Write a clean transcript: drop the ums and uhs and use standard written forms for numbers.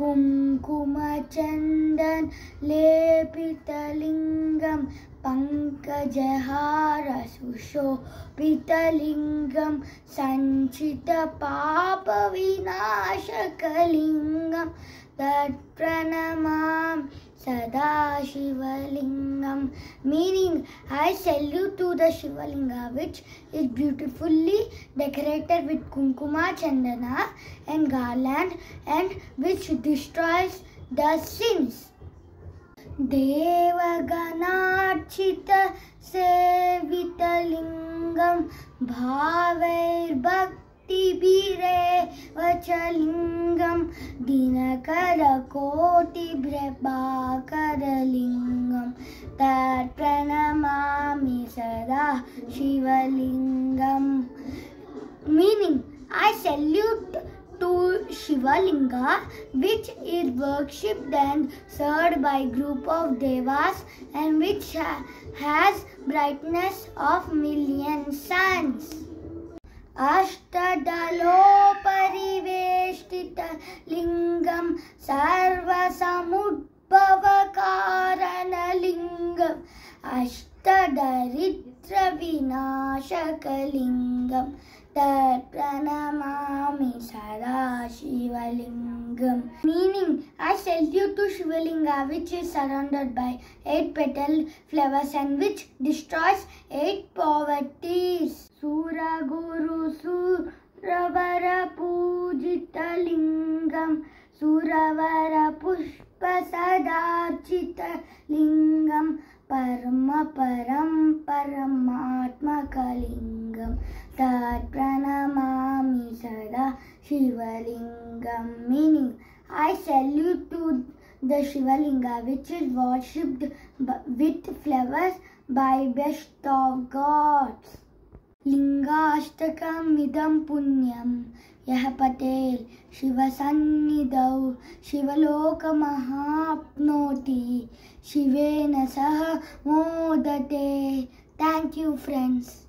कुङ्कुमचन्दन लेपितलिङ्गं पङ्कजहार सुशोभितलिङ्गं सञ्चितपापविनाशकलिङ्गं तत्प्रणमामि सदा शिवलिङ्गं. Meaning, I salute to the Shivalinga, which is beautifully decorated with kunkuma, chandana and garland, and which destroys the sins. Devaganarchita sevitalingam bhavairbhaktibhirevachalingam dinakarakotiprabhakaralingam tatpranamami sada shivalingam. Meaning, I salute to Shivalinga, which is worshipped and served by group of devas and which has brightness of million suns. Ashtadalopariveshtita lingam sarvasamudbhavakarana lingam ashtadarittra vinashakalingam tatpranamami sada shivalingam. Meaning, I salute to Shivalinga, which is surrounded by 8 petal flowers and which destroys 8 poverties. Sura Guru Suravara Pujita Lingam Suravara Pushpa Sadarchita Lingam Parama Param Paramatma Kalingam Tatpranamami Sada Shivalingam. Meaning, I salute to the Shivalinga, which is worshipped with flowers by best of gods. Lingashtakam idam punyam yah patel shiva sannidau shivaloka mahapnoti shivena saha modate. Thank you, friends.